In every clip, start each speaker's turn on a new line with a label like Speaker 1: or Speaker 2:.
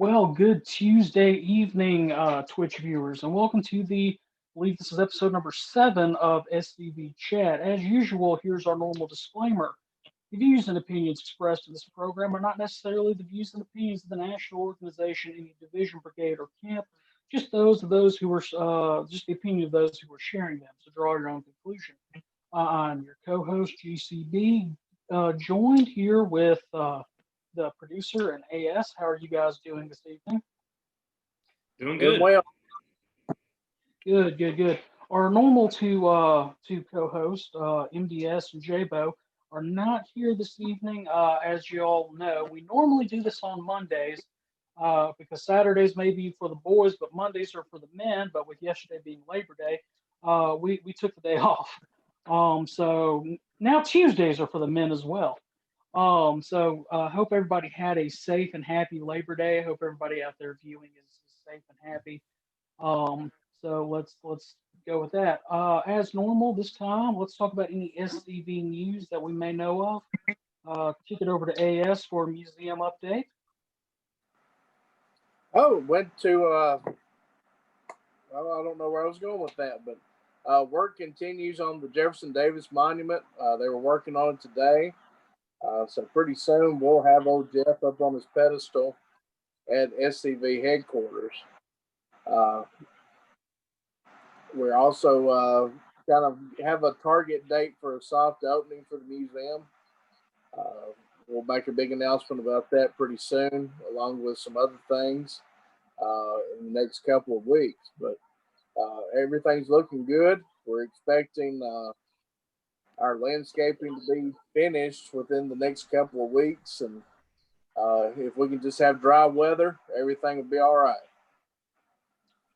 Speaker 1: Well, good Tuesday evening, Twitch viewers, and welcome to I believe this is episode number 7 of SCV Chat. As usual, here's our normal disclaimer. The views and opinions expressed in this program are not necessarily the views and opinions of the national organization, any division, brigade, or camp, just those who were, just the opinion of those who were sharing them. So draw your own conclusion. I'm your co-host, GCB, joined here with the producer and AS. How are you guys doing this evening?
Speaker 2: Doing
Speaker 3: Doing
Speaker 2: good.
Speaker 3: well.
Speaker 1: Good, good, good. Our normal two co-hosts, MDS and JBO, are not here this evening. As you all know, we normally do this on Mondays because Saturdays may be for the boys, but Mondays are for the men. But with yesterday being Labor Day, we took the day off. So now Tuesdays are for the men as well. So hope everybody had a safe and happy Labor Day. I hope everybody out there viewing is safe and happy. So let's go with that. As normal, this time let's talk about any SCV news that we may know of. Kick it over to AS for a museum update.
Speaker 3: Oh, went to, well, I don't know where I was going with that, but work continues on the Jefferson Davis Monument. They were working on it today. So pretty soon we'll have old Jeff up on his pedestal at SCV headquarters. Uh, we're also kind of have a target date for a soft opening for the museum. We'll make a big announcement about that pretty soon, along with some other things in the next couple of weeks. But everything's looking good. We're expecting our landscaping to be finished within the next couple of weeks, and if we can just have dry weather, everything will be all right.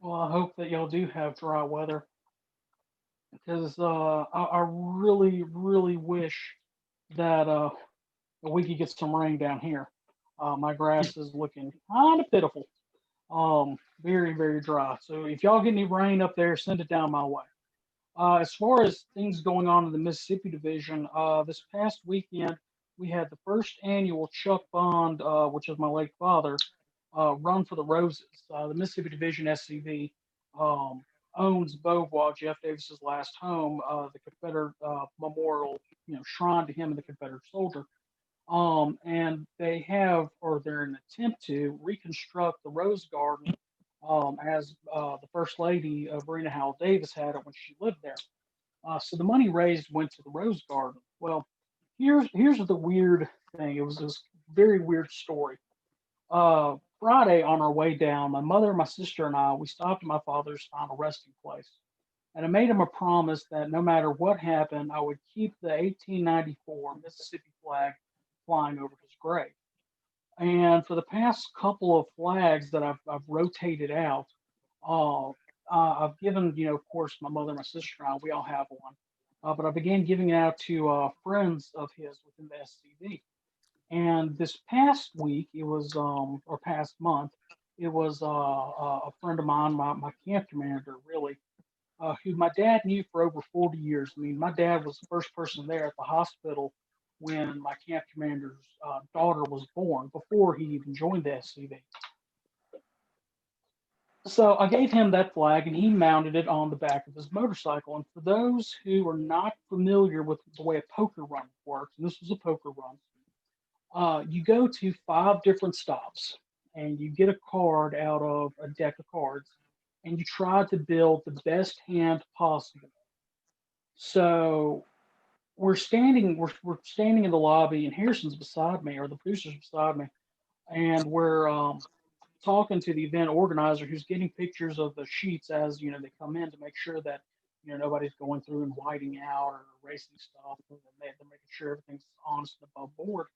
Speaker 1: Well, I hope that y'all do have dry weather because I really wish that we could get some rain down here. My grass is looking kind of pitiful. Very dry. So if y'all get any rain up there, send it down my way. As far as things going on in the Mississippi Division, this past weekend we had the first annual Chuck Bond, which is my late father, Run for the Roses. The Mississippi Division SCV um, owns Beauvoir, Jeff Davis's last home, the Confederate memorial, shrine to him and the Confederate soldier. And they have, or they're in an attempt to reconstruct the Rose Garden as the First Lady of Verena Howell Davis had it when she lived there. So the money raised went to the Rose Garden. Well, here's the weird thing. It was this very weird story. Friday on our way down, my mother, my sister, and I, we stopped at my father's final resting place. And I made him a promise that no matter what happened, I would keep the 1894 Mississippi flag flying over his grave. And for the past couple of flags that I've rotated out, uh, I've given, of course, my mother, my sister, and I, we all have one. But I began giving it out to friends of his within the SCV. And this past week, it was, or past month, it was a friend of mine, my camp commander, really, who my dad knew for over 40 years. I mean, my dad was the first person there at the hospital when my camp commander's daughter was born, before he even joined the SCV. So I gave him that flag and he mounted it on the back of his motorcycle. And for those who are not familiar with the way a poker run works, and this was a poker run, you go to 5 different stops and you get a card out of a deck of cards and you try to build the best hand possible. So we're standing in the lobby and Harrison's beside me, or the producer's beside me, and we're talking to the event organizer who's getting pictures of the sheets as they come in to make sure that nobody's going through and whiting out or erasing stuff. And they're making sure everything's honest and above board.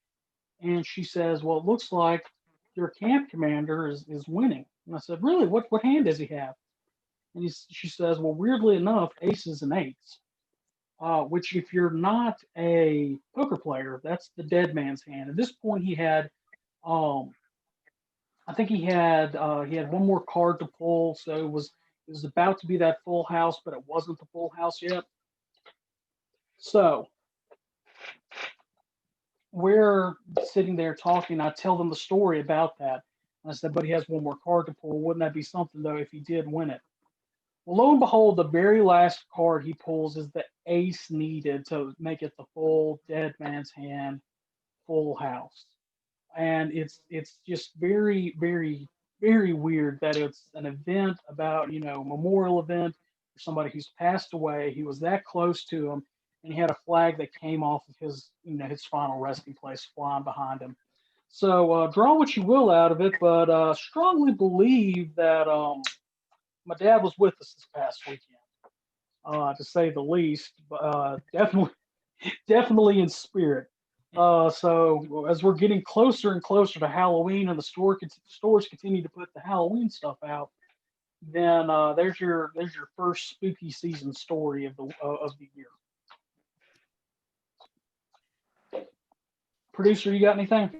Speaker 1: And she says, "Well, it looks like your camp commander is winning." And I said, "Really? What hand does he have?" And she says, "Well, weirdly enough, aces and eights." Which, if you're not a poker player, that's the dead man's hand. At this point, um, I think he had one more card to pull, so it was about to be that full house, but it wasn't the full house yet. So we're sitting there talking. I tell them the story about that, And I said, but he has one more card to pull. Wouldn't that be something, though, if he did win it? Well, lo and behold, the very last card he pulls is the ace needed to make it the full dead man's hand, full house. And it's just very, very, very weird that it's an event about, memorial event for somebody who's passed away. He was that close to him, and he had a flag that came off of his final resting place flying behind him. So draw what you will out of it, but strongly believe that my dad was with us this past weekend, to say the least. Definitely, definitely in spirit. So as we're getting closer and closer to Halloween, and the stores continue to put the Halloween stuff out, then there's your first spooky season story of the year. Producer, you got anything?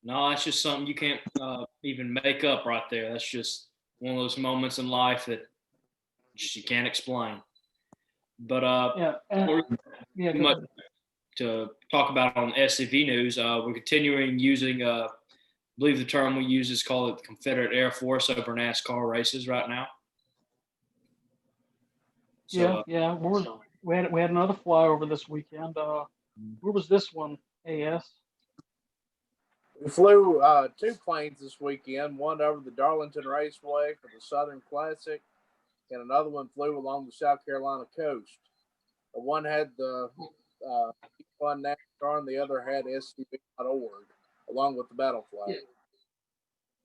Speaker 2: No, that's just something you can't even make up right there. That's just one of those moments in life that just you can't explain. But
Speaker 1: Yeah,
Speaker 2: much to talk about on SCV news, we're continuing using, I believe the term we use is called the Confederate Air Force over NASCAR races right now. So,
Speaker 1: yeah. We had another flyover this weekend. Where was this one? AS.
Speaker 3: We flew 2 planes this weekend, one over the Darlington Raceway for the Southern Classic, and another one flew along the South Carolina coast. One had the Fun NASCAR, and the other had SCV.org, along with the battle flag.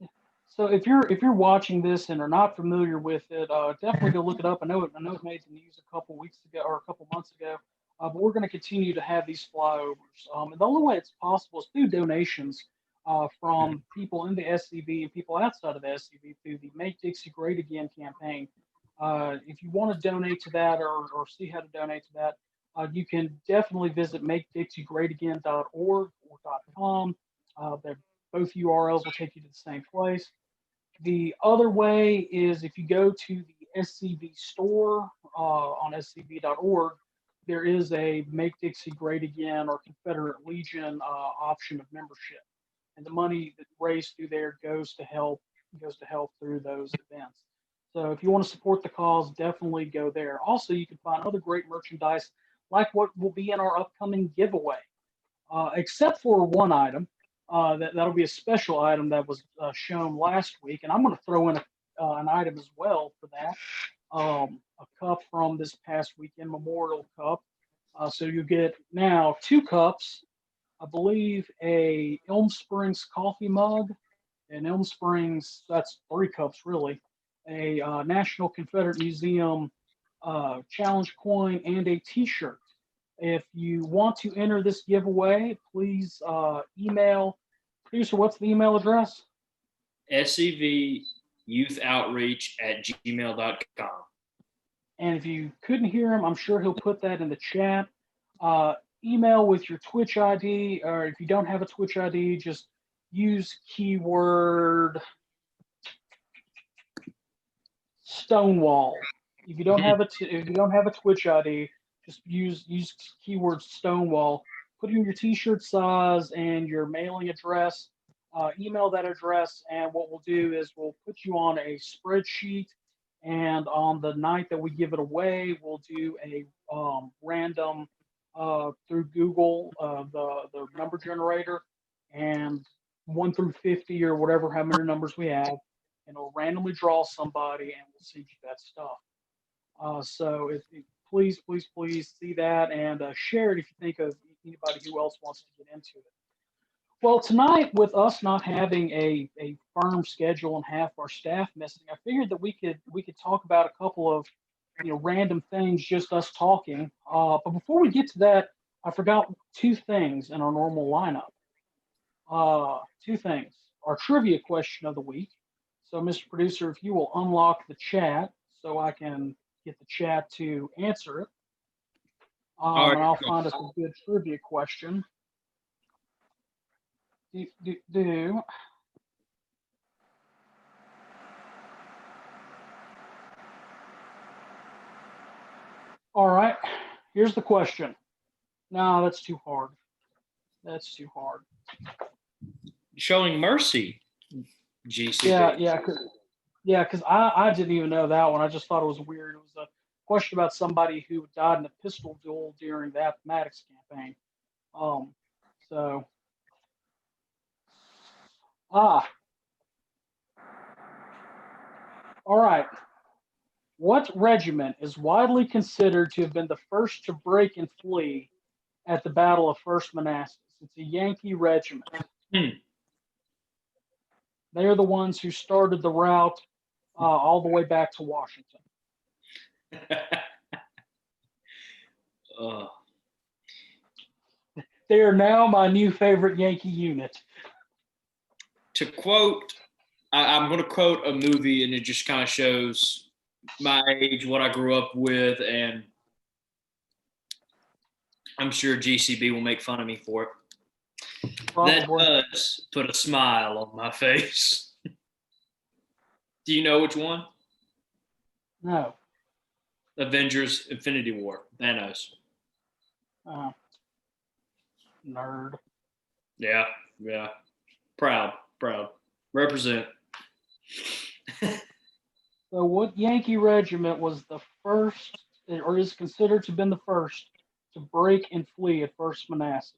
Speaker 1: Yeah. So if you're watching this and are not familiar with it, definitely go look it up. I know it made the news a couple weeks ago or a couple months ago, but we're going to continue to have these flyovers. And the only way it's possible is through donations from people in the SCV and people outside of the SCV through the Make Dixie Great Again campaign. If you want to donate to that or see how to donate to that, you can definitely visit MakeDixieGreatAgain.org or .com. Both URLs will take you to the same place. The other way is if you go to the SCV store on scv.org, there is a Make Dixie Great Again or Confederate Legion option of membership, and the money that raised through there goes to help through those events. So if you want to support the cause, definitely go there. Also, you can find other great merchandise like what will be in our upcoming giveaway, except for one item. That'll be a special item that was shown last week, and I'm going to throw in an item as well for that. A cup from this past weekend, Memorial Cup. So you get now 2 cups, I believe a Elm Springs coffee mug, and Elm Springs, that's 3 cups really, a National Confederate Museum challenge coin, and a t-shirt. If you want to enter this giveaway, please email producer. What's the email address?
Speaker 2: scvyouthOutreach@gmail.com.
Speaker 1: And if you couldn't hear him, I'm sure he'll put that in the chat. Email with your Twitch ID, or if you don't have a Twitch ID, just use keyword Stonewall. If you don't have a Twitch ID, just use keyword Stonewall. Put in your T-shirt size and your mailing address. Email that address, and what we'll do is we'll put you on a spreadsheet. And on the night that we give it away, we'll do a random through Google the number generator, and 1 through 50 or whatever, how many numbers we have, and it'll randomly draw somebody, and we'll send you that stuff. So please see that and share it if you think of anybody who else wants to get into it. Well, tonight, with us not having a firm schedule and half our staff missing, I figured that we could talk about a couple of random things, just us talking. But before we get to that, I forgot 2 things in our normal lineup. 2 things. Our trivia question of the week. So, Mr. Producer, if you will unlock the chat so I can get the chat to answer it, and I'll find us a good trivia question. All right, here's the question. No, that's too hard. That's too hard.
Speaker 2: Showing mercy. GCB.
Speaker 1: Because I didn't even know that one. I just thought it was weird. It was a question about somebody who died in a pistol duel during the Appomattox campaign. So all right. What regiment is widely considered to have been the first to break and flee at the Battle of First Manassas? It's a Yankee regiment. They are the ones who started the route all the way back to Washington. They are now my new favorite Yankee unit.
Speaker 2: To quote, I'm going to quote a movie, and it just kind of shows my age, what I grew up with, and I'm sure GCB will make fun of me for it. That does put a smile on my face. Do you know which one?
Speaker 1: No.
Speaker 2: Avengers Infinity War. Thanos.
Speaker 1: Nerd.
Speaker 2: Yeah. Proud. Represent.
Speaker 1: So what Yankee regiment was the first, or is considered to have been the first, to break and flee at First Manassas?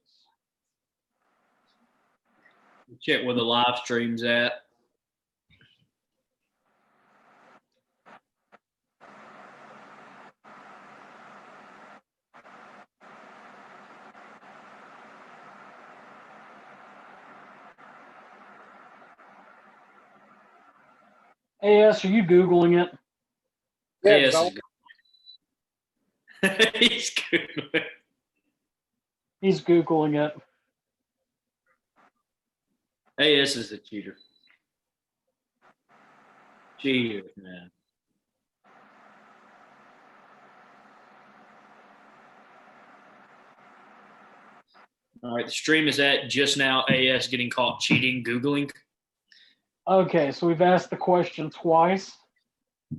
Speaker 2: Check where the live stream's at.
Speaker 1: AS, are you Googling it?
Speaker 3: Yeah,
Speaker 2: He's Googling.
Speaker 1: He's Googling it.
Speaker 2: AS is a cheater. Cheater, man. All right, the stream is at just now. AS getting caught cheating, Googling.
Speaker 1: Okay, so we've asked the question twice,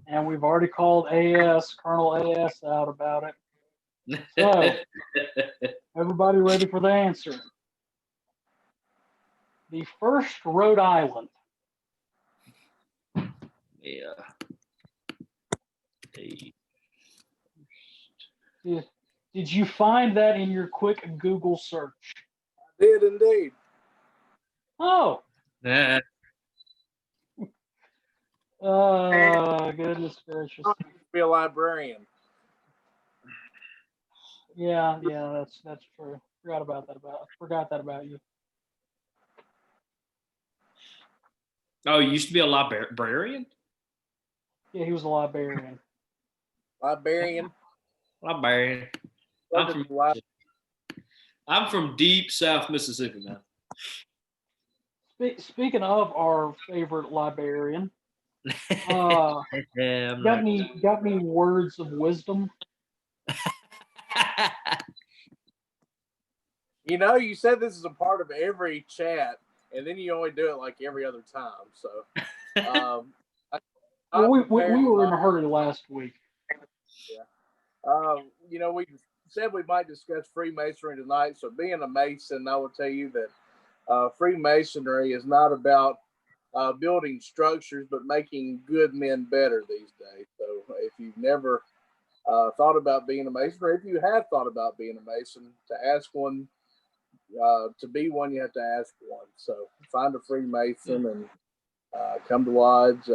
Speaker 1: and we've already called Colonel AS out about it. So, everybody ready for the answer? The first Rhode Island.
Speaker 2: Yeah.
Speaker 1: Did you find that in your quick Google search?
Speaker 3: I did indeed.
Speaker 1: Oh.
Speaker 2: Nah.
Speaker 1: Goodness gracious.
Speaker 3: Be a librarian.
Speaker 1: Yeah, that's true. Forgot that about you.
Speaker 2: Oh, you used to be a librarian?
Speaker 1: Yeah, he was a librarian.
Speaker 3: Librarian.
Speaker 2: I'm from deep South Mississippi, man.
Speaker 1: Speaking of our favorite librarian, got any words of wisdom?
Speaker 3: You know, you said this is a part of every chat, and then you only do it like every other time. So,
Speaker 1: we were in a hurry last week.
Speaker 3: Yeah. You know, we said we might discuss Freemasonry tonight. So, being a Mason, I will tell you that Freemasonry is not about building structures, but making good men better these days. So, if you've never thought about being a Mason, or if you have thought about being a Mason, to ask one, to be one, you have to ask one. So, find a Freemason and come to Lodge.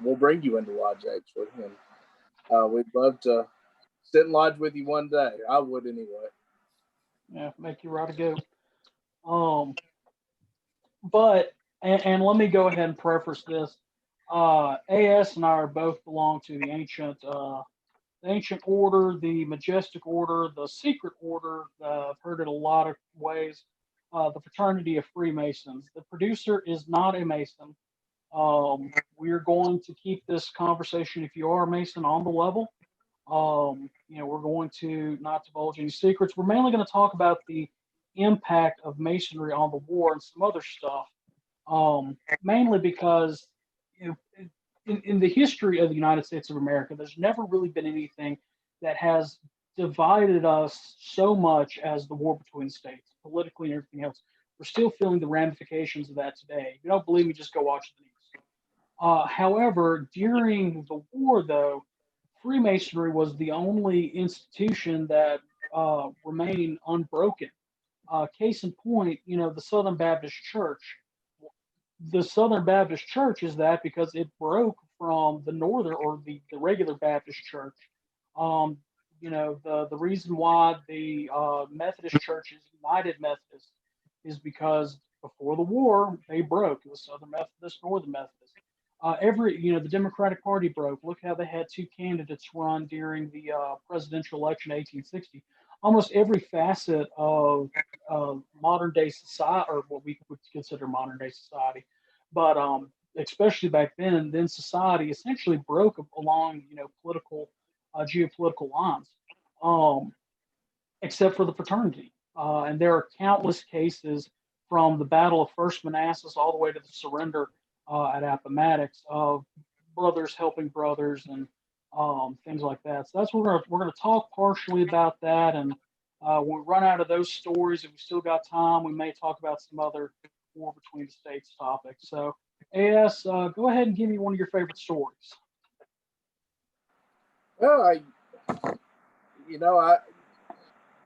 Speaker 3: We'll bring you into Lodge, actually. And we'd love to sit in Lodge with you one day. I would anyway.
Speaker 1: Yeah, make you ride a goat. But and let me go ahead and preface this. AS and I both belong to the ancient order, the majestic order, the secret order. I've heard it a lot of ways. The fraternity of Freemasons. The producer is not a Mason. We're going to keep this conversation, if you are a Mason, on the level. We're going to not divulge any secrets. We're mainly going to talk about the impact of Masonry on the war and some other stuff. Mainly because in the history of the United States of America, there's never really been anything that has divided us so much as the war between states, politically and everything else. we're still feeling the ramifications of that today. If you don't believe me, just go watch the news. However, during the war, though, Freemasonry was the only institution that remained unbroken. Case in point, the Southern Baptist Church. The Southern Baptist Church is that because it broke from the Northern or the regular Baptist Church. Um, the reason why the Methodist Church is United Methodist is because before the war they broke. It was Southern Methodist, Northern Methodist. The Democratic Party broke. Look how they had two candidates run during the presidential election in 1860. Almost every facet of modern day society, or what we would consider modern day society, but especially back then society essentially broke along, political, geopolitical lines, um, except for the fraternity. And there are countless cases from the Battle of First Manassas all the way to the surrender at Appomattox of brothers helping brothers and things like that. So that's what we're gonna talk partially about that, and when we run out of those stories, if we still got time, we may talk about some other war between the states topics. So, AS, go ahead and give me one of your favorite stories.
Speaker 3: Well,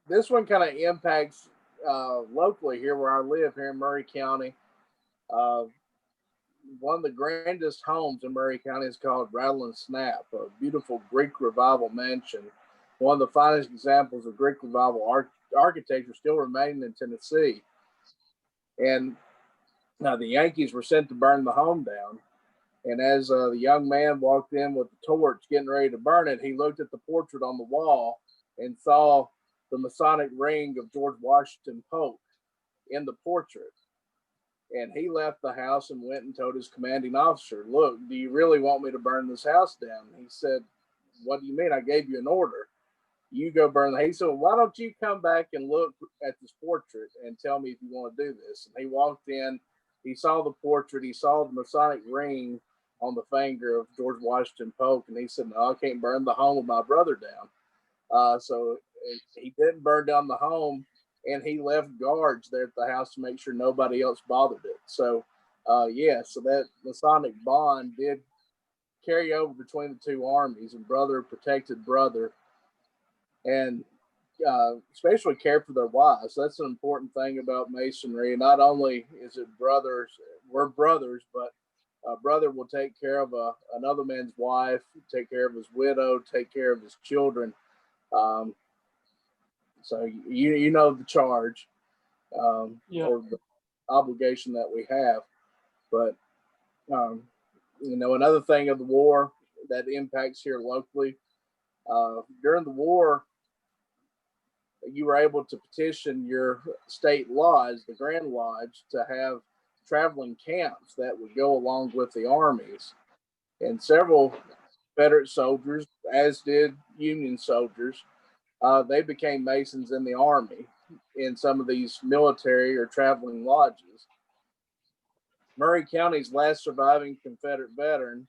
Speaker 3: this one kind of impacts locally here where I live here in Murray County. One of the grandest homes in Murray County is called Rattle and Snap, a beautiful Greek Revival mansion. One of the finest examples of Greek Revival architecture still remaining in Tennessee. And now the Yankees were sent to burn the home down. And as the young man walked in with the torch, getting ready to burn it, he looked at the portrait on the wall and saw the Masonic ring of George Washington Polk in the portrait. And he left the house and went and told his commanding officer, "Look, do you really want me to burn this house down?" He said, "What do you mean? I gave you an order. You go burn the." He said, "Why don't you come back and look at this portrait and tell me if you want to do this?" And he walked in, he saw the portrait, he saw the Masonic ring on the finger of George Washington Polk, and he said, "No, I can't burn the home of my brother down." So he didn't burn down the home, and he left guards there at the house to make sure nobody else bothered it. So, so that Masonic bond did carry over between the two armies, and brother protected brother, and especially cared for their wives. That's an important thing about Masonry. Not only is it brothers, we're brothers, but a brother will take care of another man's wife, take care of his widow, take care of his children. So you know the charge or the obligation that we have. But another thing of the war that impacts here locally, during the war, you were able to petition your state lodge, the Grand Lodge, to have traveling camps that would go along with the armies. And several Confederate soldiers, as did Union soldiers, they became Masons in the Army in some of these military or traveling lodges. Murray County's last surviving Confederate veteran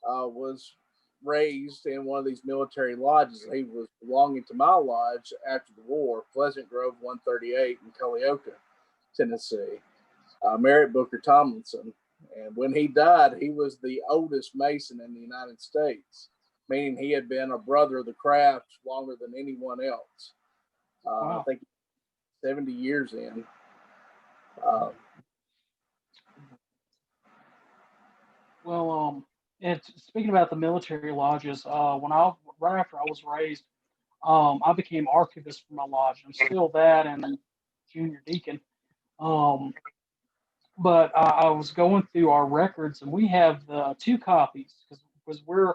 Speaker 3: was raised in one of these military lodges. He was belonging to my lodge after the war, Pleasant Grove 138 in Culleoka, Tennessee, Merritt Booker Tomlinson. And when he died, he was the oldest Mason in the United States, meaning he had been a brother of the craft longer than anyone else.
Speaker 1: Wow.
Speaker 3: I think 70 years in.
Speaker 1: And speaking about the military lodges, right after I was raised, I became archivist for my lodge. I'm still that and junior deacon. But I was going through our records, and we have two copies because we're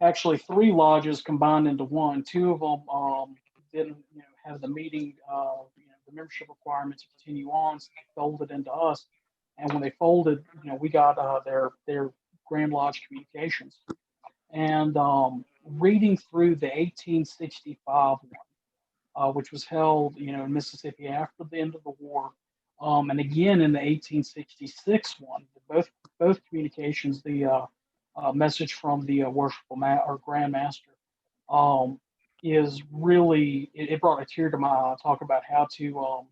Speaker 1: actually three lodges combined into one. Two of them didn't have the meeting, the membership requirements to continue on, so they folded into us. And when they folded, we got their Grand Lodge communications. And reading through the 1865 one, which was held, in Mississippi after the end of the war, and again in the 1866 one, both communications, the message from the worshipful or Grand Master, is really it brought a tear to my eye. Talk about how to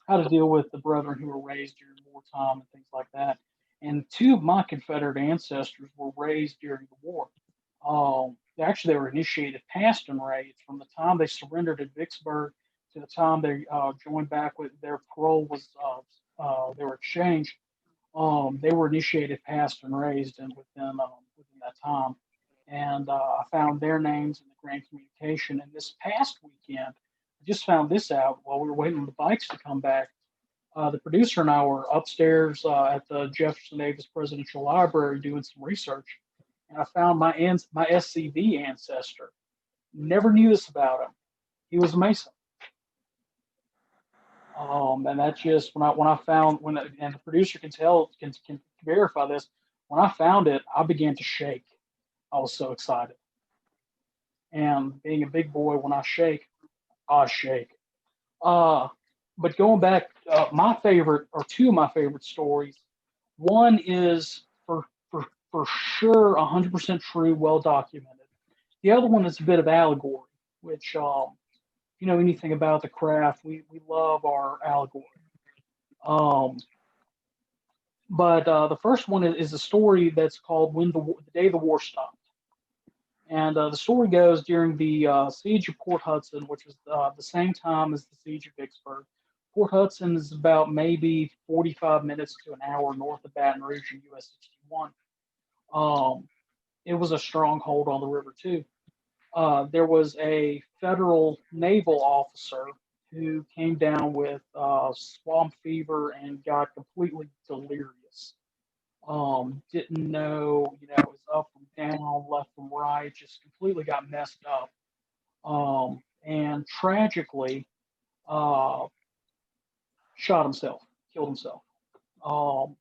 Speaker 1: how to deal with the brethren who were raised during wartime and things like that. And two of my Confederate ancestors were raised during the war. Actually, they were initiated Paston raids from the time they surrendered at Vicksburg to the time they joined back with their parole was they were exchanged. They were initiated, passed, and raised, and within that time. And I found their names in the Grand Communication. And this past weekend, I just found this out while we were waiting on the bikes to come back. The producer and I were upstairs at the Jefferson Davis Presidential Library doing some research, and I found my SCV ancestor. Never knew this about him. He was a Mason. And that's just when I found and the producer can verify this. When I found it, I began to shake. I was so excited. And being a big boy, when I shake, I shake. Uh, but going back, my favorite or two of my favorite stories. One is for sure 100% true, well documented. The other one is a bit of allegory, which you know anything about the craft, we love our allegory. Um, but the first one is a story that's called the Day the War Stopped. And the story goes during the siege of Port Hudson, which was the same time as the siege of Vicksburg. Port Hudson is about maybe 45 minutes to an hour north of Baton Rouge in US 61. It was a stronghold on the river, too. There was a federal naval officer who came down with swamp fever and got completely delirious. Didn't know, you know, it was up from down, left from right, just completely got messed up. And tragically, uh, shot himself, killed himself. Um,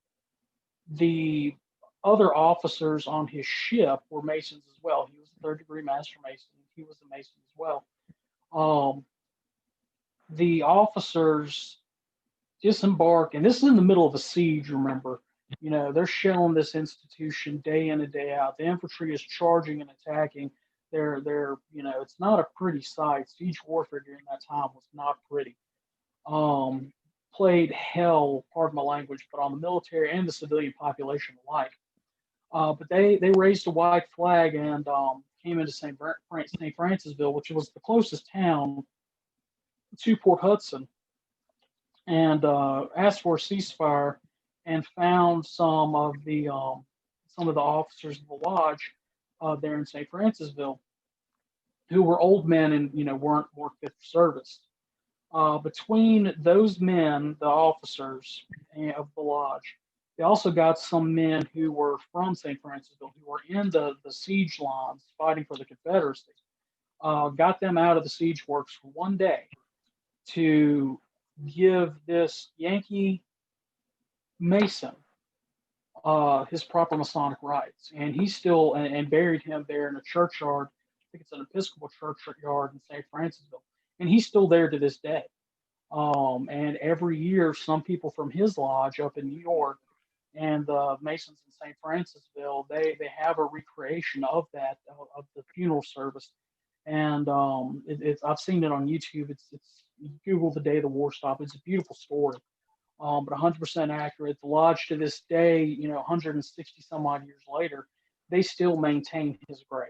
Speaker 1: the other officers on his ship were Masons as well. He was a third degree Master Mason. He was a Mason as well. Um, the officers disembark, and this is in the middle of a siege, remember. You know, they're shelling this institution day in and day out. The infantry is charging and attacking. You know, it's not a pretty sight. Siege warfare during that time was not pretty. Um, Played hell, pardon my language, but on the military and the civilian population alike. But they raised a white flag and came into St. Francisville, which was the closest town to Port Hudson, and asked for a ceasefire, and found some of the officers of the lodge there in St. Francisville, who were old men and you know weren't fit for service. Between those men, the officers of the lodge, they also got some men who were from St. Francisville, who were in the siege lines fighting for the Confederacy. Got them out of the siege works for one day to give this Yankee Mason his proper Masonic rights. And he still, and buried him there in a churchyard. I think it's an Episcopal churchyard in St. Francisville. And he's still there to this day. And every year, some people from his lodge up in New York and the Masons in St. Francisville, they have a recreation of that, of the funeral service. And it's I've seen it on YouTube. It's you Google the Day the War Stopped. It's a beautiful story, but 100% accurate. The lodge to this day, you know, 160 some odd years later, they still maintain his grave.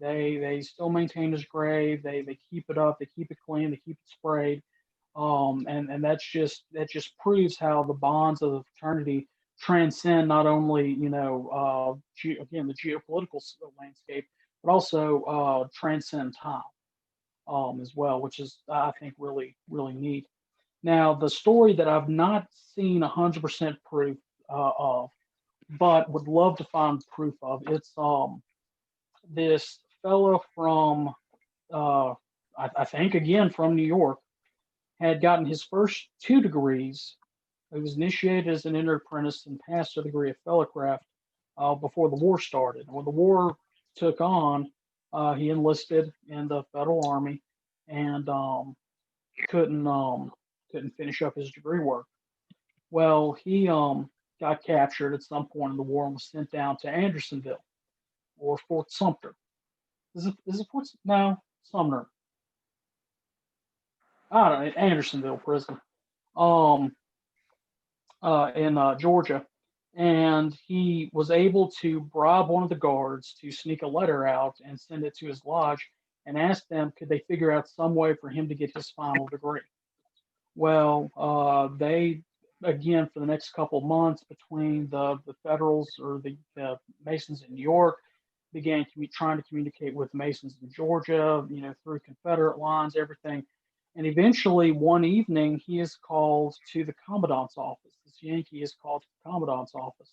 Speaker 1: They still maintain his grave. They keep it up. They keep it clean. They keep it sprayed. And that just proves how the bonds of the fraternity transcend not only you know again the geopolitical landscape, but also transcend time as well, which is I think really neat. Now the story that I've not seen 100% proof of, but would love to find proof of, it's this fellow from, I think again from New York, had gotten his first 2 degrees. He was initiated as an entered apprentice and passed a degree of fellowcraft before the war started. When the war took on, he enlisted in the Federal Army and couldn't couldn't finish up his degree work. Well, he got captured at some point in the war and was sent down to Andersonville or Fort Sumter. Is it Fort? No, Sumner. I don't know, Andersonville prison, um, in Georgia, and he was able to bribe one of the guards to sneak a letter out and send it to his lodge, and ask them could they figure out some way for him to get his final degree. Well, they again for the next couple of months between the Federals or the Masons in New York began trying to communicate with Masons in Georgia, through Confederate lines, everything. And eventually, one evening, he is called to the commandant's office. This Yankee is called to the commandant's office,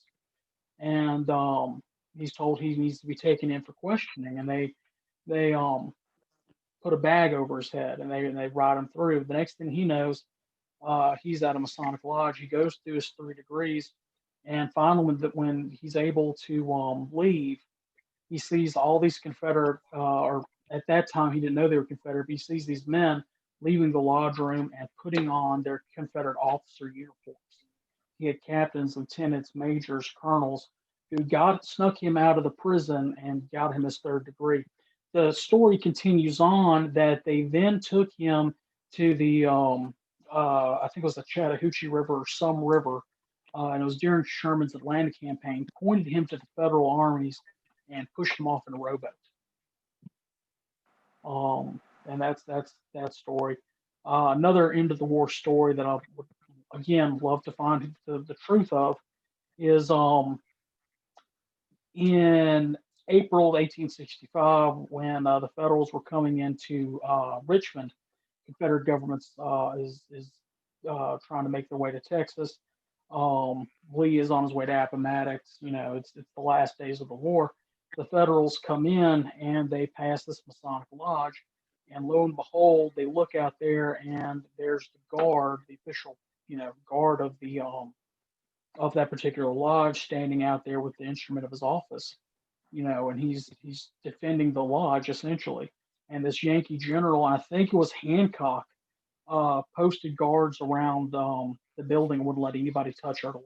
Speaker 1: and he's told he needs to be taken in for questioning. And they put a bag over his head, and they ride him through. The next thing he knows, he's at a Masonic lodge. He goes through his 3 degrees, and finally, when he's able to leave, he sees all these Confederate, or at that time he didn't know they were Confederate, but he sees these men leaving the lodge room and putting on their Confederate officer uniforms. He had captains, lieutenants, majors, colonels who snuck him out of the prison and got him his 3rd degree. The story continues on that they then took him to the, I think it was the Chattahoochee River or some river, and it was during Sherman's Atlanta campaign, pointed him to the Federal armies and pushed him off in a rowboat. And that's that story. Another end of the war story that I would again love to find the truth of is in April of 1865 when the Federals were coming into Richmond. Confederate governments is trying to make their way to Texas. Lee is on his way to Appomattox. It's the last days of the war. The Federals come in and they pass this Masonic lodge, and lo and behold, they look out there and there's the guard, the official, guard of that particular lodge, standing out there with the instrument of his office, and he's defending the lodge essentially. And this Yankee general, I think it was Hancock, posted guards around the building and wouldn't let anybody touch or leave.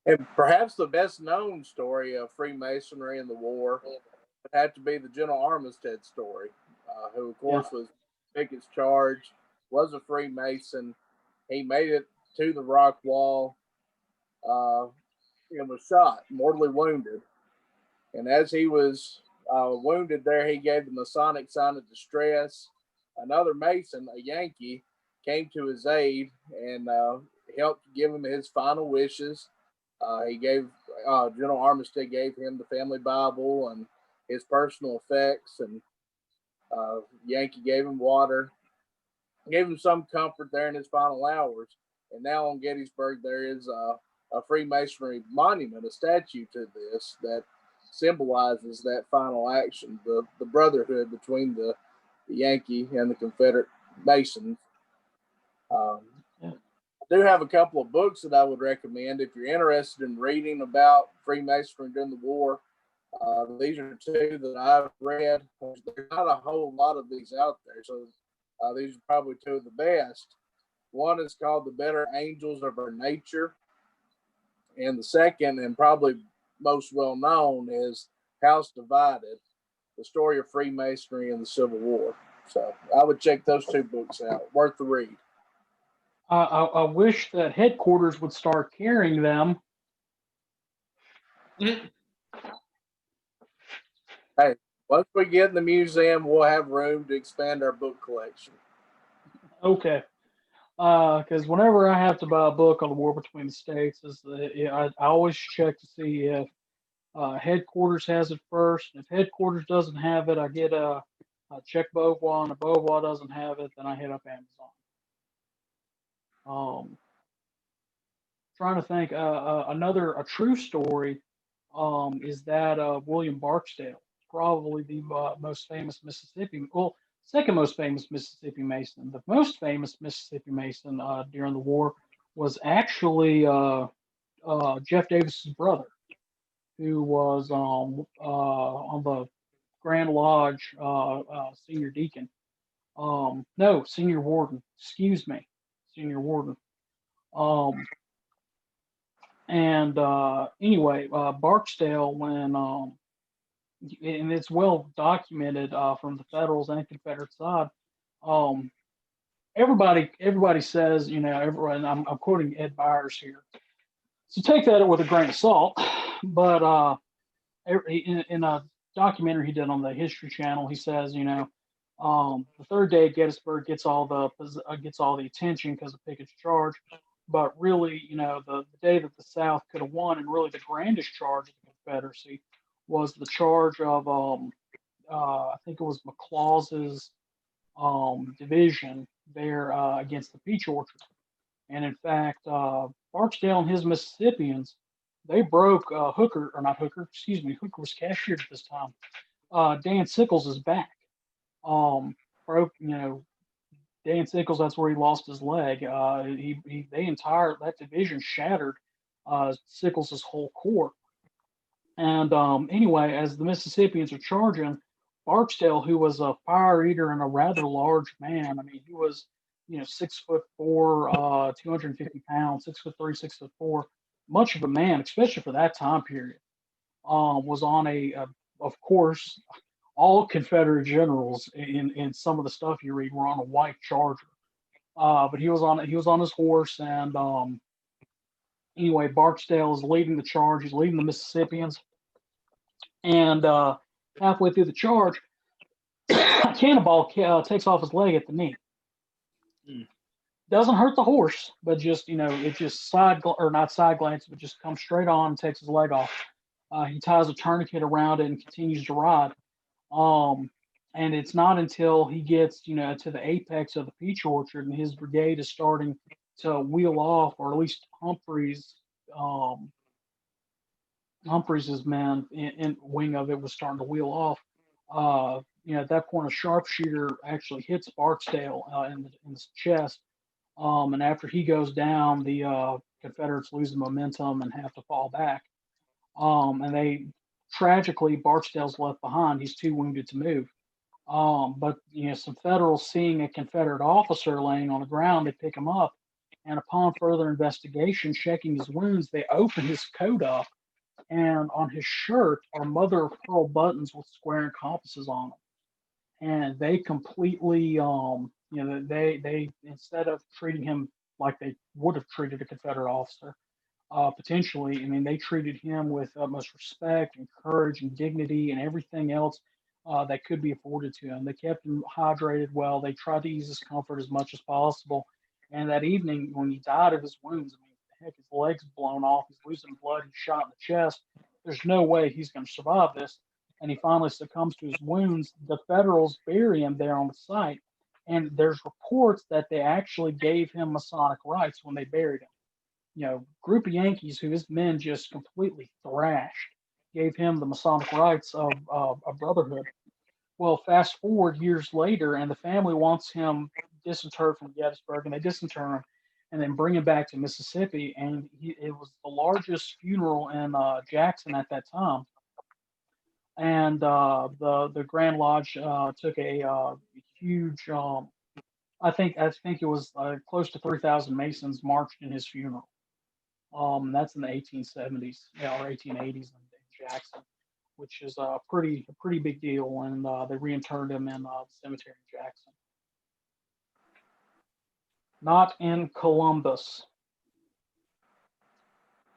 Speaker 3: And perhaps the best known story of Freemasonry in the war would have to be the General Armistead story, who, of course, was Pickett's charge, was a Freemason. He made it to the rock wall and was shot, mortally wounded. And as he was wounded there, he gave the Masonic sign of distress. Another Mason, a Yankee, came to his aid and helped give him his final wishes. He gave General Armistead gave him the family Bible and his personal effects, and Yankee gave him water, gave him some comfort there in his final hours. And now on Gettysburg, there is a Freemasonry monument, a statue to this that symbolizes that final action, the brotherhood between the Yankee and the Confederate Masons. I do have a couple of books that I would recommend if you're interested in reading about Freemasonry during the war. These are two that I've read. There's not a whole lot of these out there, so these are probably two of the best. One is called The Better Angels of Our Nature, and the second, and probably most well known, is House Divided, the story of Freemasonry in the Civil War. So I would check those two books out. Worth the read.
Speaker 1: I wish that headquarters would start carrying them.
Speaker 3: Hey, once we get in the museum, we'll have room to expand our book collection.
Speaker 1: Okay. Because whenever I have to buy a book on the war between the states, I always check to see if headquarters has it first. If headquarters doesn't have it, I check Beauvoir, and if Beauvoir doesn't have it, then I hit up Amazon. Trying to think, a true story is that of William Barksdale, probably the most famous second most famous Mississippi Mason. The most famous Mississippi Mason during the war was actually Jeff Davis's brother, who was on the Grand Lodge senior deacon. No, senior warden. Excuse me, senior warden. And anyway, Barksdale, and it's well documented from the Federals and Confederate side. Um, everybody says, everyone. I'm quoting Ed Byers here, so take that with a grain of salt. But in a documentary he did on the History Channel, he says, the third day at Gettysburg gets all the attention because of Pickett's charge, but really, the day that the South could have won, and really the grandest charge of the Confederacy, was the charge of I think it was McLaus's division there against the Peach Orchard. And in fact, Barksdale and his Mississippians, they broke Hooker, or not Hooker, excuse me, Hooker was cashiered at this time. Dan Sickles is back. Broke, Dan Sickles, that's where he lost his leg. That division shattered Sickles' whole corps. And anyway, as the Mississippians are charging, Barksdale, who was a fire eater and a rather large man, I mean, he was, 6'4", 250 pounds, 6'3", 6'4", much of a man, especially for that time period. Was on of course, all Confederate generals in some of the stuff you read were on a white charger. But he was on his horse, and anyway, Barksdale is leading the charge. He's leading the Mississippians, and halfway through the charge, Cannonball takes off his leg at the knee. Doesn't hurt the horse, but just it just not side glance, but just comes straight on and takes his leg off. He ties a tourniquet around it and continues to ride. And it's not until he gets to the apex of the Peach Orchard and his brigade is starting to wheel off, or at least Humphreys's men in wing of it was starting to wheel off. At that point, a sharpshooter actually hits Barksdale in the chest. And after he goes down, the Confederates lose the momentum and have to fall back. And tragically, Barksdale's left behind. He's too wounded to move. But some Federals, seeing a Confederate officer laying on the ground, they pick him up. And upon further investigation, checking his wounds, they open his coat up, and on his shirt are mother of pearl buttons with square and compasses on them. And they completely, they instead of treating him like they would have treated a Confederate officer, potentially, I mean, they treated him with utmost respect and courage and dignity and everything else that could be afforded to him. They kept him hydrated well. They tried to ease his comfort as much as possible. And that evening, when he died of his wounds, I mean, heck, his leg's blown off, he's losing blood, he's shot in the chest. There's no way he's going to survive this. And he finally succumbs to his wounds. The Federals bury him there on the site. And there's reports that they actually gave him Masonic rights when they buried him. Group of Yankees who his men just completely thrashed gave him the Masonic rights of a brotherhood. Well, fast forward years later, and the family wants him disinterred from Gettysburg, and they disinter him and then bring him back to Mississippi. And it was the largest funeral in Jackson at that time. And the Grand Lodge took a huge, I think it was close to 3,000 Masons marched in his funeral. That's in the 1870s, or 1880s in Jackson, which is a pretty big deal. And they reinterred him in the cemetery in Jackson. Not in Columbus.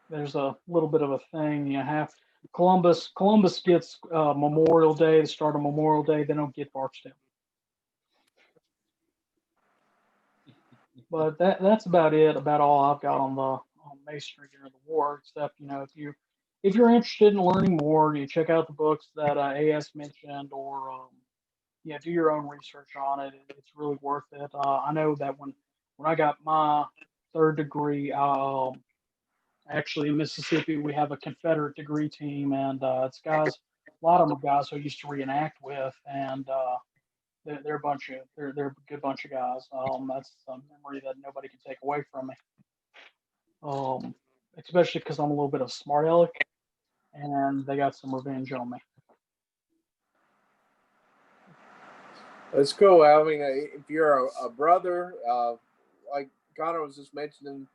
Speaker 1: There's a little bit of a thing. Columbus gets Memorial Day, the start of Memorial Day. They don't get Barksdale. But that's about it. About all I've got on Masonry during the war. Except if you're interested in learning more, you check out the books that AS mentioned, or do your own research on it. It's really worth it. I know that when I got my third degree, actually in Mississippi, we have a Confederate degree team, and it's guys. A lot of them are guys who I used to reenact with, and they're a good bunch of guys. That's a memory that nobody can take away from me. Especially because I'm a little bit of a smart aleck, and they got some revenge on me.
Speaker 3: That's cool. I mean, if you're a brother, like Connor was just mentioning,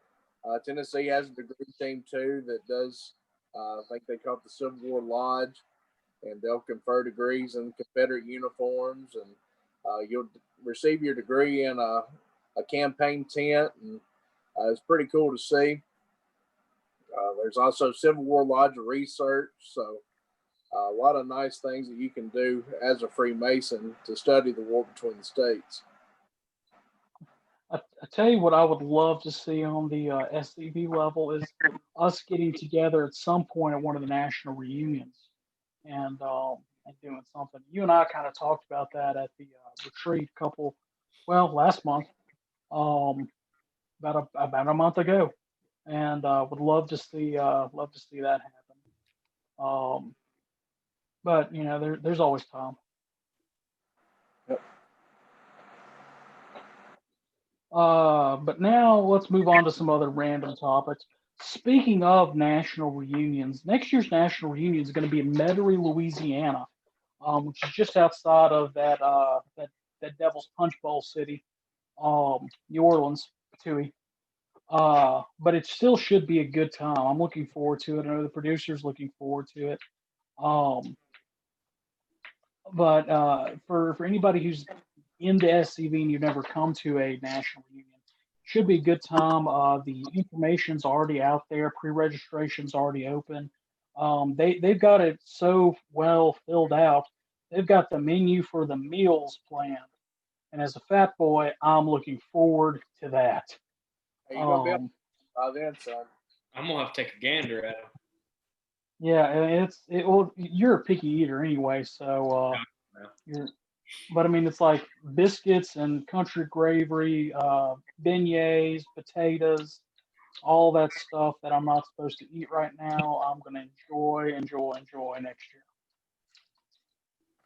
Speaker 3: Tennessee has a degree team too that does, I think they call it the Civil War Lodge. and they'll confer degrees in Confederate uniforms, and you'll receive your degree in a campaign tent, and it's pretty cool to see. There's also Civil War Lodge of Research, so a lot of nice things that you can do as a Freemason to study the war between the states.
Speaker 1: I tell you what I would love to see on the SCV level is us getting together at some point at one of the national reunions and doing something. You and I kind of talked about that at the retreat last month, um, about a month ago, and would love to see that happen. But there's always time.
Speaker 3: Yep.
Speaker 1: But now let's move on to some other random topics. Speaking of national reunions, next year's national reunion is going to be in Metairie, Louisiana, which is just outside of that Devil's Punch Bowl city, New Orleans, Tui. But it still should be a good time. I'm looking forward to it. I know the producer's looking forward to it. But for anybody who's into SCV and you've never come to a national reunion, should be a good time. The information's already out there. Pre-registration's already open. They've got it so well filled out. They've got the menu for the meals planned. And as a fat boy, I'm looking forward to that.
Speaker 3: Are you gonna be then, son?
Speaker 2: I'm gonna have to take a gander at them.
Speaker 1: Yeah, and well, you're a picky eater anyway, so but I mean, it's like biscuits and country gravy, beignets, potatoes, all that stuff that I'm not supposed to eat right now. I'm gonna enjoy next year.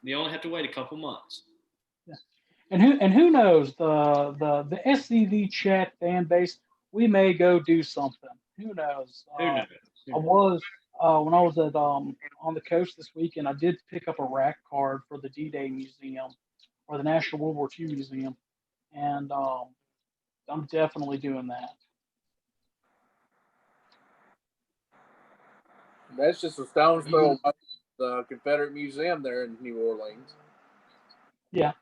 Speaker 2: You only have to wait a couple months.
Speaker 1: Yeah. And who knows, the SCV chat fan base, we may go do something. Who knows?
Speaker 2: Who knows?
Speaker 1: I was when I was at on the coast this weekend. I did pick up a rack card for the D-Day Museum or the National World War II Museum, and I'm definitely doing that.
Speaker 3: That's just a stone's throw away the Confederate Museum there in New Orleans.
Speaker 1: Yeah,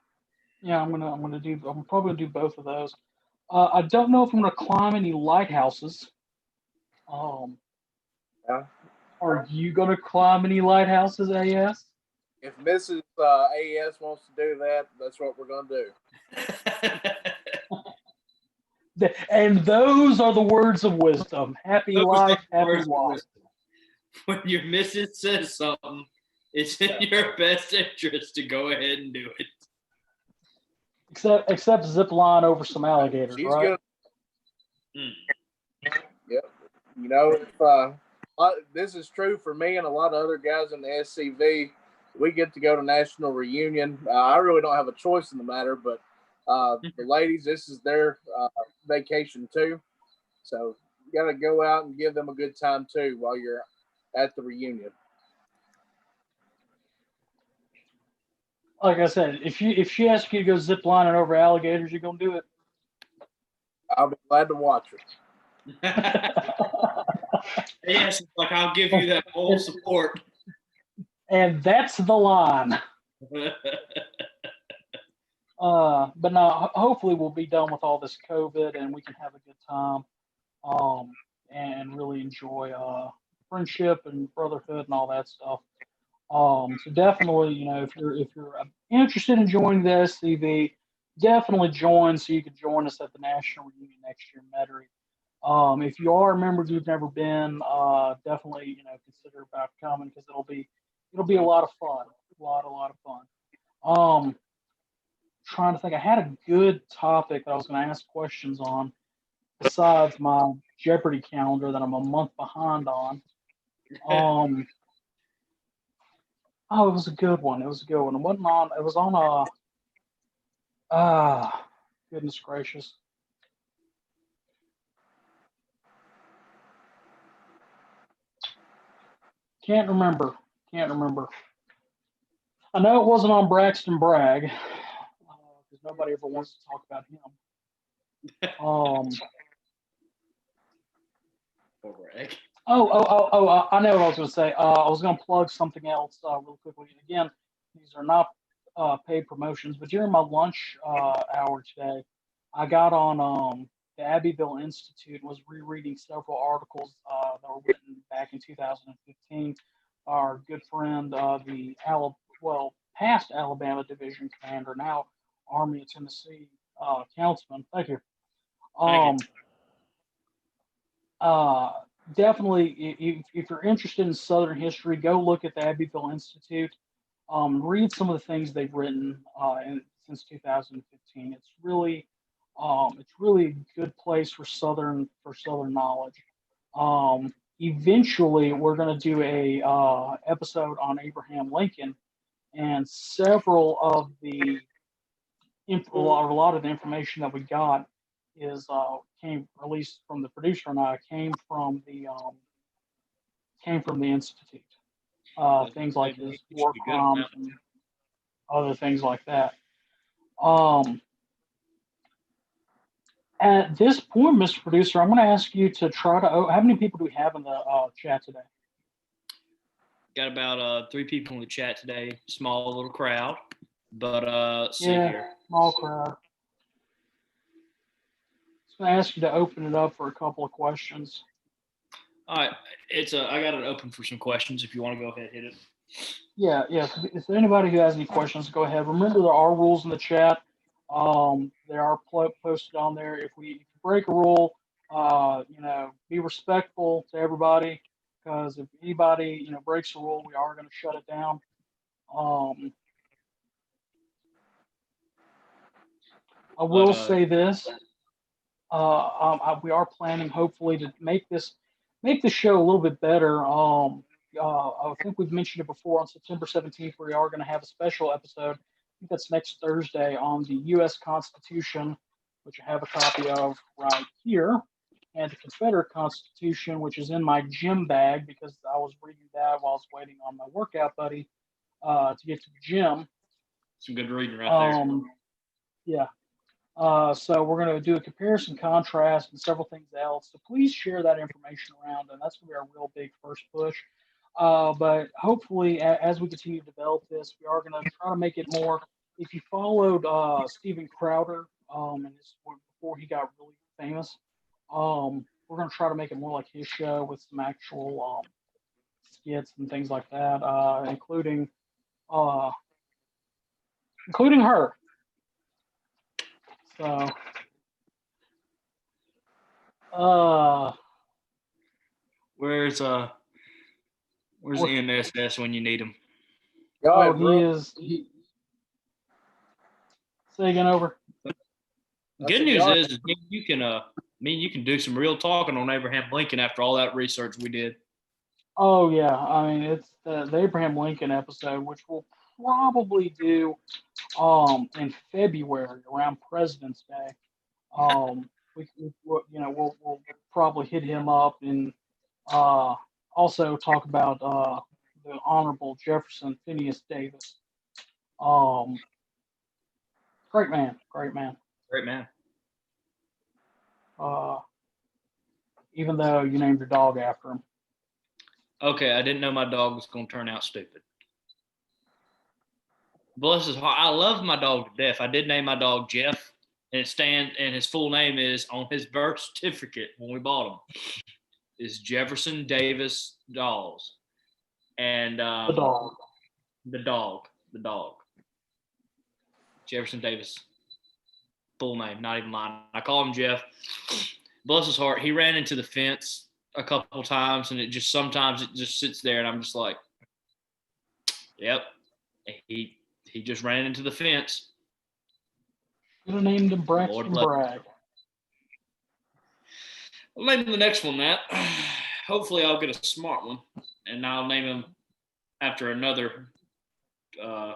Speaker 1: I'm probably gonna do both of those. I don't know if I'm gonna climb any lighthouses.
Speaker 3: Yeah.
Speaker 1: Are you gonna climb any lighthouses, AS?
Speaker 3: If Mrs. AS wants to do that, that's what we're gonna do.
Speaker 1: And those are the words of wisdom. Happy life, happy life.
Speaker 2: When your missus says something, it's in your best interest to go ahead and do it.
Speaker 1: Except zip line over some alligators,
Speaker 3: She's
Speaker 1: right?
Speaker 3: Yep. You know, if this is true for me and a lot of other guys in the SCV, we get to go to national reunion. I really don't have a choice in the matter, but the ladies, this is their vacation too. So you got to go out and give them a good time too while you're at the reunion.
Speaker 1: Like I said, if she asks you to go zip lining over alligators, you're gonna do it.
Speaker 3: I'll be glad to watch her.
Speaker 2: Yes, like I'll give you that full support.
Speaker 1: And that's the line. But no, hopefully we'll be done with all this COVID and we can have a good time, and really enjoy friendship and brotherhood and all that stuff. So definitely, if you're interested in joining the SCV, definitely join so you can join us at the national reunion next year in Metairie. If you are a member you've never been, definitely consider about coming because it'll be a lot of fun, a lot of fun. Trying to think, I had a good topic that I was going to ask questions on besides my Jeopardy calendar that I'm a month behind on. Oh, it was a good one. It wasn't on. It was on goodness gracious. Can't remember. I know it wasn't on Braxton Bragg because nobody ever wants to talk about him.
Speaker 2: Poor Bragg.
Speaker 1: I know what I was going to say. I was going to plug something else real quickly. Again, these are not paid promotions, but during my lunch hour today, I got on the Abbeville Institute and was rereading several articles that were written back in 2015. Our good friend, past Alabama Division Commander, now Army of Tennessee Councilman. Thank you.
Speaker 2: Thank you.
Speaker 1: Um, uh, Definitely, if you're interested in Southern history, go look at the Abbeville Institute. Read some of the things they've written since 2015. It's really a good place for Southern knowledge. Eventually, we're going to do a episode on Abraham Lincoln, and several of the a lot of the information that we got is came at least from the producer and I came from the institute. Things like his
Speaker 2: You should
Speaker 1: war
Speaker 2: be good on
Speaker 1: crimes
Speaker 2: that.
Speaker 1: and other things like that. Um, at this point, Mr. Producer, I'm going to ask you to try to. How many people do we have in the chat today?
Speaker 2: Got about 3 people in the chat today. Small little crowd, but let's see
Speaker 1: Yeah,
Speaker 2: here.
Speaker 1: small crowd. I'm going to ask you to open it up for a couple of questions.
Speaker 2: All right, I got it open for some questions. If you want to go ahead, hit it.
Speaker 1: Yeah. If anybody who has any questions, go ahead. Remember, there are rules in the chat. They are posted on there. If you break a rule, be respectful to everybody, because if anybody breaks a rule, we are going to shut it down. I will say this: we are planning, hopefully, to make the show a little bit better. I think we've mentioned it before. On September 17th, we are going to have a special episode. I think that's next Thursday on the U.S. Constitution, which I have a copy of right here, and the Confederate Constitution, which is in my gym bag because I was reading that while I was waiting on my workout buddy to get to the gym.
Speaker 2: Some good reading right there.
Speaker 1: Yeah. So we're going to do a comparison, contrast, and several things else. So please share that information around, and that's going to be our real big first push. But hopefully, as we continue to develop this, we are going to try to make it more. If you followed Steven Crowder, before he got really famous, we're going to try to make it more like his show with some actual skits and things like that, including her. So,
Speaker 2: where's MSS when you need him?
Speaker 1: he is. Say again, over.
Speaker 2: Good news is you can do some real talking on Abraham Lincoln after all that research we did.
Speaker 1: Oh yeah, I mean it's the Abraham Lincoln episode, which we'll probably do in February around President's Day. We'll probably hit him up and also talk about the Honorable Jefferson Phineas Davis. Great man.
Speaker 2: Great man.
Speaker 1: Even though you named your dog after him.
Speaker 2: Okay, I didn't know my dog was going to turn out stupid. Bless his heart. I love my dog to death. I did name my dog Jeff, and his full name is on his birth certificate when we bought him. Is Jefferson Davis Dawes. And the dog. Jefferson Davis. Full name, not even mine. I call him Jeff. Bless his heart. He ran into the fence a couple times, and sometimes it just sits there, and I'm just like, yep. He just ran into the fence.
Speaker 1: Should have named him Braxton Bragg.
Speaker 2: I'll name him the next one that. Hopefully I'll get a smart one, and I'll name him after another.
Speaker 3: Name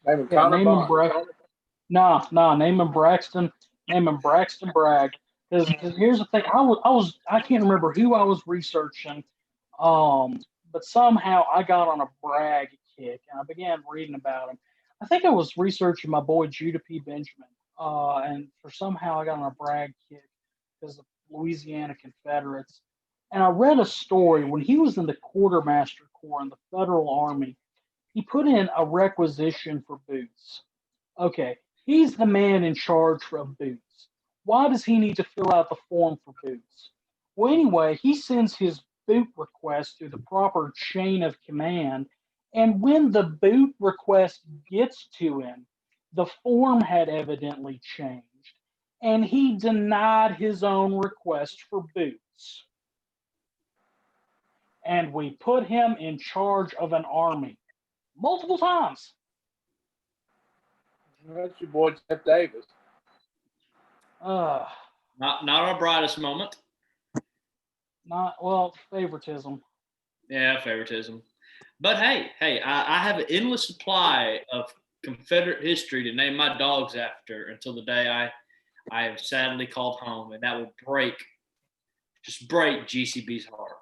Speaker 3: him Connor Bond.
Speaker 1: Name him Braxton. Name him Braxton Bragg. Because here's the thing, I can't remember who I was researching, but somehow I got on a Bragg kick and I began reading about him. I think I was researching my boy Judah P. Benjamin, and somehow I got on a Bragg kick because the Louisiana Confederates. And I read a story when he was in the quartermaster corps in the Federal Army. He put in a requisition for boots. Okay, he's the man in charge of boots. Why does he need to fill out the form for boots? Well, anyway, he sends his boot request through the proper chain of command. And when the boot request gets to him, the form had evidently changed. And he denied his own request for boots. And we put him in charge of an army multiple times.
Speaker 3: That's your boy Jeff Davis.
Speaker 1: Uh,
Speaker 2: Not our brightest moment.
Speaker 1: Not well, favoritism.
Speaker 2: Yeah, favoritism. But hey, I have an endless supply of Confederate history to name my dogs after until the day I have sadly called home, and that will break GCB's heart.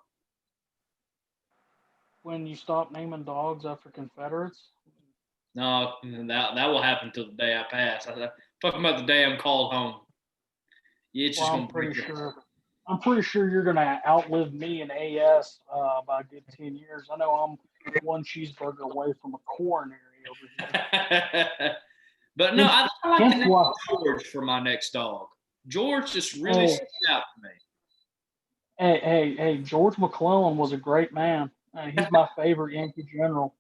Speaker 1: When you stop naming dogs after Confederates.
Speaker 2: No, that will happen until the day I pass. I'm talking about the day I'm called home. Yeah, it's just
Speaker 1: Well,
Speaker 2: gonna break your heart.
Speaker 1: I'm pretty sure you're gonna outlive me in AS by a good 10 years. I know I'm one cheeseburger away from a coronary over here.
Speaker 2: But no, I like
Speaker 1: Guess
Speaker 2: the name
Speaker 1: what?
Speaker 2: George for my next dog. George just really
Speaker 1: Hey.
Speaker 2: sticks out to me.
Speaker 1: Hey, George McClellan was a great man. He's my favorite Yankee general.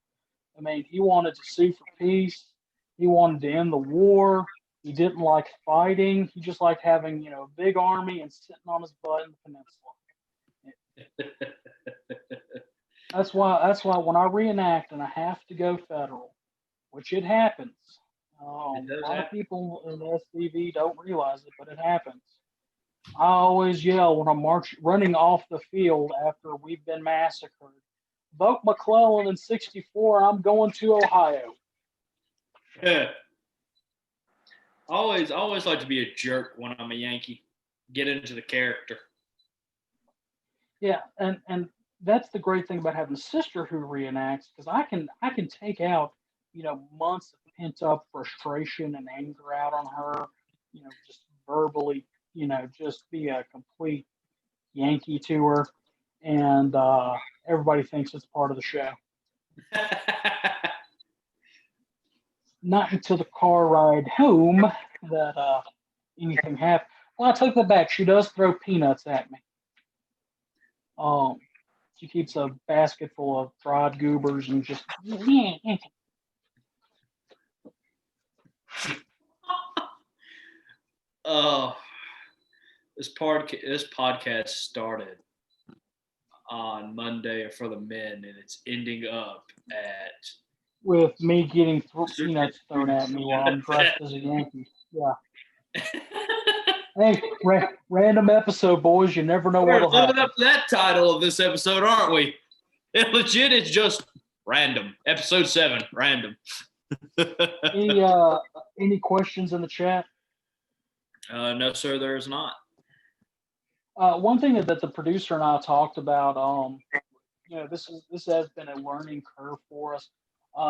Speaker 1: I mean, he wanted to sue for peace. He wanted to end the war. He didn't like fighting. He just liked having, a big army and sitting on his butt in the peninsula. That's why when I reenact and I have to go federal, which it happens.
Speaker 2: It
Speaker 1: A
Speaker 2: does
Speaker 1: lot of
Speaker 2: happen.
Speaker 1: people in the SCV don't realize it, but it happens. I always yell when I'm running off the field after we've been massacred. Vote McClellan in '64. I'm going to Ohio.
Speaker 2: Yeah. Always like to be a jerk when I'm a Yankee. Get into the character.
Speaker 1: Yeah, and that's the great thing about having a sister who reenacts, because I can take out months of pent up frustration and anger out on her, just verbally, just be a complete Yankee to her, and everybody thinks it's part of the show. Not until the car ride home that anything happens. Well, I take that back. She does throw peanuts at me. She keeps a basket full of dried goobers and just
Speaker 2: Oh, this podcast started on Monday for the men, and it's ending up at
Speaker 1: with me getting peanuts thrown at me while I'm dressed as a Yankee. Yeah. Hey, random episode, boys. You never know
Speaker 2: We're
Speaker 1: what'll
Speaker 2: living
Speaker 1: happen.
Speaker 2: up to that title of this episode, aren't we? It legit is just random. Episode 7, random.
Speaker 1: Any questions in the chat?
Speaker 2: No, sir, there is not.
Speaker 1: One thing that the producer and I talked about, this has been a learning curve for us.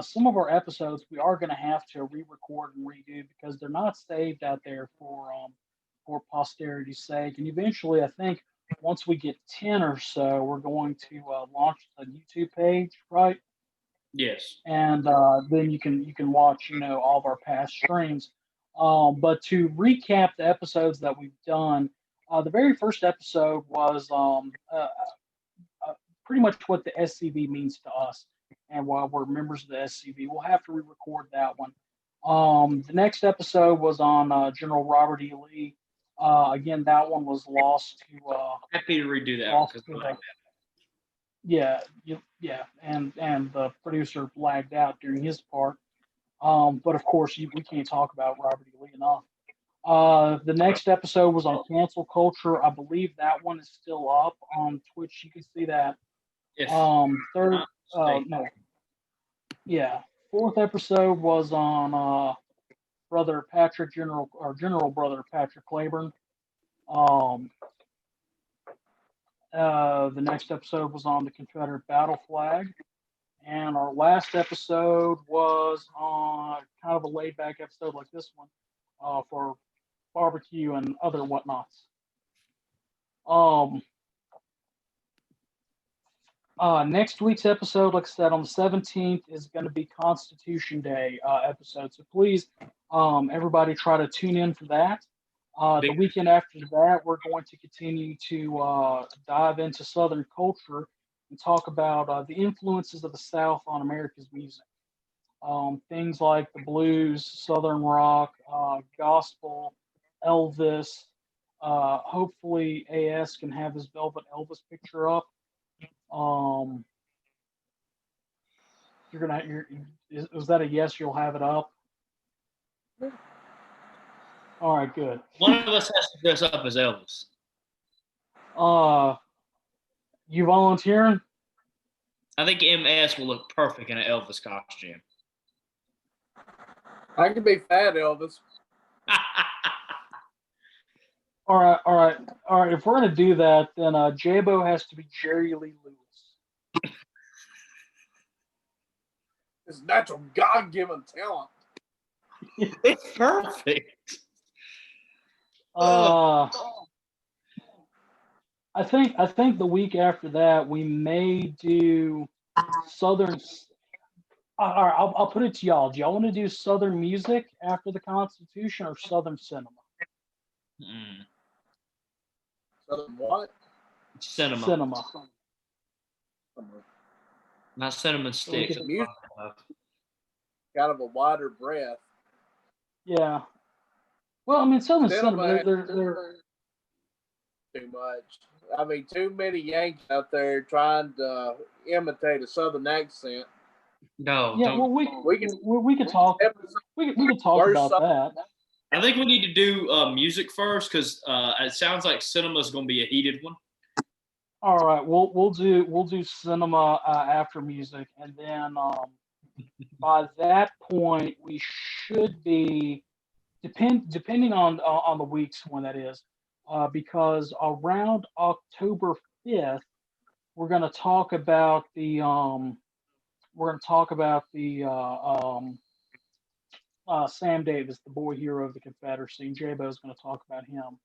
Speaker 1: Some of our episodes we are going to have to re-record and redo because they're not saved out there for posterity's sake. And eventually, I think once we get 10 or so, we're going to launch a YouTube page, right?
Speaker 2: Yes.
Speaker 1: And then you can watch all of our past streams. But to recap the episodes that we've done, the very first episode was pretty much what the SCV means to us. And while we're members of the SCV, we'll have to re-record that one. The next episode was on General Robert E. Lee. Again, that one was lost to.
Speaker 2: Happy to redo that one because I like that.
Speaker 1: Yeah, and the producer lagged out during his part. But of course, we can't talk about Robert E. Lee enough. The next episode was on cancel culture. I believe that one is still up on Twitch. You can see that. Fourth episode was on Brother Patrick General Brother Patrick Claiborne. The next episode was on the Confederate battle flag. And our last episode was on kind of a laid back episode like this one for barbecue and other whatnots. Next week's episode, like I said, on the 17th is going to be Constitution Day episode. So please, everybody, try to tune in for that. The weekend after that, we're going to continue to dive into Southern culture and talk about the influences of the South on America's music. Things like the blues, Southern rock, gospel, Elvis. Hopefully, AS can have his Velvet Elvis picture up. Is that a yes? You'll have it up. All right, good.
Speaker 2: One of us has to dress up as Elvis.
Speaker 1: You volunteering?
Speaker 2: I think MS will look perfect in an Elvis costume.
Speaker 3: I can be fat Elvis.
Speaker 1: All right. If we're gonna do that, then Jabo has to be Jerry Lee Lewis.
Speaker 3: His natural God-given talent.
Speaker 2: It's perfect.
Speaker 1: I think the week after that we may do Southern. All right, I'll put it to y'all. Do y'all want to do Southern music after the Constitution or Southern cinema?
Speaker 3: Southern what?
Speaker 2: Cinema. Not cinnamon sticks.
Speaker 3: Music. Kind of a wider breath.
Speaker 1: Yeah. Well, I mean, Southern
Speaker 3: Cinema
Speaker 1: cinema, they're
Speaker 3: too much. I mean, too many Yankees out there trying to imitate a Southern accent.
Speaker 2: No.
Speaker 1: Yeah, well, we could talk. We could talk about that.
Speaker 2: I think we need to do music first because it sounds like cinema is going to be a heated one.
Speaker 1: All right, we'll do cinema after music, and then by that point we should be depending on the weeks when that is, because around October 5th we're going to talk about the Sam Davis, the boy hero of the Confederacy, and Jabo is going to talk about him.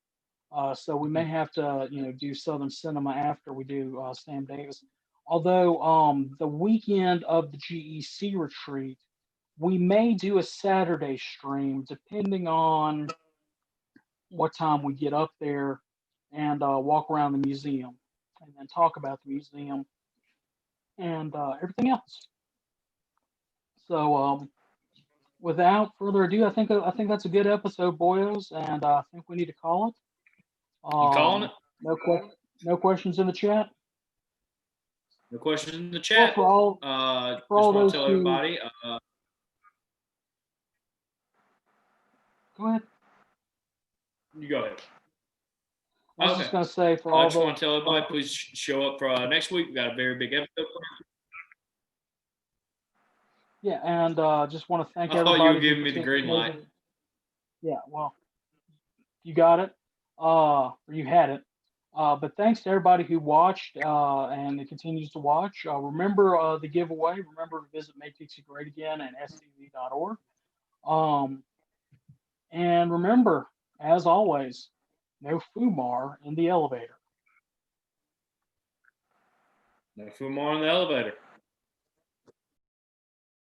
Speaker 1: So we may have to, do Southern cinema after we do Sam Davis. Although the weekend of the GEC retreat, we may do a Saturday stream depending on what time we get up there and walk around the museum and then talk about the museum and everything else. So without further ado, I think that's a good episode, boyos, and I think we need to call it.
Speaker 2: You calling it?
Speaker 1: No questions in the chat.
Speaker 2: No questions in the chat.
Speaker 1: Well,
Speaker 2: just want to tell everybody.
Speaker 1: Go ahead.
Speaker 2: You go ahead.
Speaker 1: I was just going to say for all
Speaker 2: I just want to tell everybody, please show up for next week. We got a very big episode.
Speaker 1: Yeah, and just want to thank
Speaker 2: I
Speaker 1: everybody.
Speaker 2: thought you were giving me the green light.
Speaker 1: Yeah, well, you got it. Or you had it. But thanks to everybody who watched and continues to watch. Remember the giveaway. Remember to visit Make Dixie Great Again and SCV.org. And remember, as always, no Fumar in the elevator.
Speaker 2: No Fumar in the elevator.